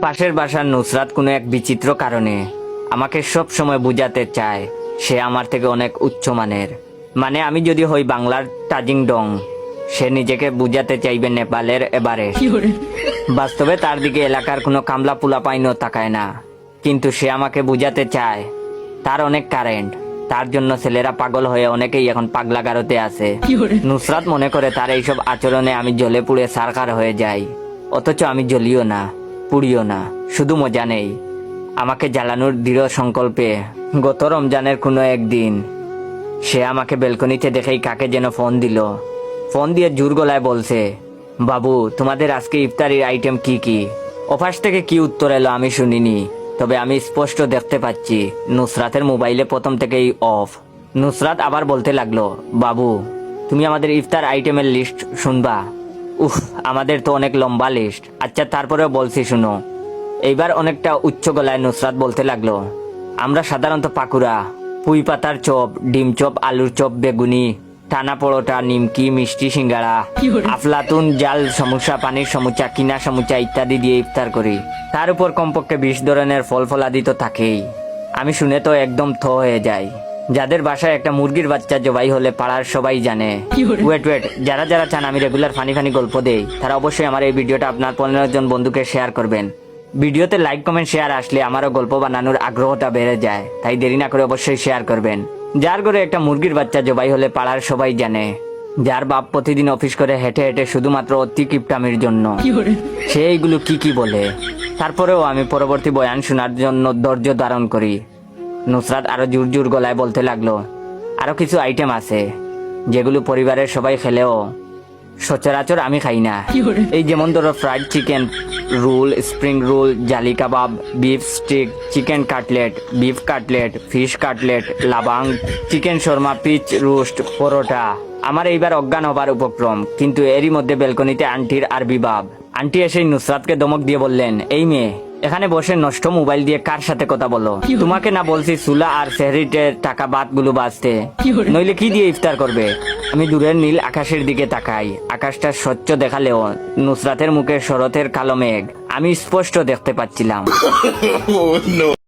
পাশের বাসার নুসরাত কোনো এক বিচিত্র কারণে আমাকে সব সময় বুঝাতে চায় সে আমার থেকে অনেক উচ্চমানের। মানে আমি যদি হই বাংলার তাজিং ডং, সে নিজেকে বুঝাতে চাইবে নেপালের এভারেস্ট। বাস্তবে তার দিকে এলাকার কোনো কামলা পুলা পাইনও তাকায় না, কিন্তু সে আমাকে বুঝাতে চায় তার অনেক কারেন্ট, তার জন্য ছেলেরা পাগল হয়ে অনেকেই এখন পাগলাগারোতে আছে। নুসরাত মনে করে তার এইসব আচরণে আমি জ্বলে পুড়ে সারখার হয়ে যাই, অথচ আমি জ্বলিও না, পুড়িও না, শুধু মজা নেই। আমাকে জ্বালানোর দৃঢ় সংকল্পে গত রমজানের কোনো একদিন সে আমাকে বেলকনিতে দেখেই কাকে যেন ফোন দিল। ফোন দিয়ে জোর গলায় বলছে, বাবু তোমাদের আজকে ইফতারির আইটেম কি কি? অফাস থেকে কি উত্তর এলো আমি শুনিনি, তবে আমি স্পষ্ট দেখতে পাচ্ছি নুসরাতের মোবাইলে প্রথম থেকেই অফ। নুসরাত আবার বলতে লাগলো, বাবু তুমি আমাদের ইফতার আইটেমের লিস্ট শুনবা? উফ, আমাদের তো অনেক লম্বা লিস্ট। আচ্ছা তারপরেও বলছি শুনো। এইবার অনেকটা উচ্চ গলায় নুসরাত বলতে লাগলো, আমরা সাধারণত পাকুড়া, পুঁই পাতার চপ, ডিম চপ, আলুর চপ, বেগুনি, টানা পরোটা, নিমকি, মিষ্টি, সিঙ্গাড়া, আফলাতুন, জাল সমুচা, পানির সমুচা, কিনা সমুচা ইত্যাদি দিয়ে ইফতার করি। তার উপর কমপক্ষে 20 ধরনের ফল ফলাদি তো থাকেই। আমি শুনে তো একদম থ হয়ে যাই। যাদের বাসায় একটা মুরগির বাচ্চা জবাই হলে পাড়ার সবাই জানে। ওয়েট, যারা যারা চান আমি রেগুলার ফানি গল্প দেই, তারা অবশ্যই আমার এই ভিডিওটা আপনার 15 জন বন্ধুকে শেয়ার করবেন। ভিডিওতে লাইক কমেন্ট শেয়ার আসলে আমারও গল্প বানানোর আগ্রহটা বেড়ে যায়, তাই দেরি না করে অবশ্যই শেয়ার করবেন। যার ঘরে একটা মুরগির বাচ্চা জবাই হলে পাড়ার সবাই জানে, যার বাপ প্রতিদিন অফিস করে হেঁটে হেঁটে শুধুমাত্র অতি কিপটামির জন্য, সে এইগুলো কি বলে। তারপরেও আমি পরবর্তী বয়ান শোনার জন্য ধৈর্য ধারণ করি। নুসরাত আরো জোর গলায় বলতে লাগলো, আরো কিছু আইটেম আছে যেগুলো পরিবারের সবাই খেলেও সচরাচর আমি খাই না। এই যেমন ধরো fried chicken roll, spring roll, জালি kebab, beef steak, chicken cutlet, beef cutlet, fish cutlet, লাবাং, চিকেন শর্মা, পিচ রোস্ট, পরোটা। আমার এইবার অজ্ঞান হবার উপক্রম, কিন্তু এরই মধ্যে বেলকনিতে আন্টির আরবি বাব। আন্টি এসে নুসরাতকে ধমক দিয়ে বললেন, এই মেয়ে এখানে বসে নষ্ট মোবাইল দিয়ে কার সাথে কথা বলো? তোমাকে না বলছি চুলা আর সেহরিটের টাকা বাদ গুলো বাঁচতে, নইলে কি দিয়ে ইফতার করবে? আমি দূরের নীল আকাশের দিকে তাকাই। আকাশটা স্বচ্ছ দেখালেও নুসরাতের মুখে শরতের কালো মেঘ আমি স্পষ্ট দেখতে পাচ্ছিলাম।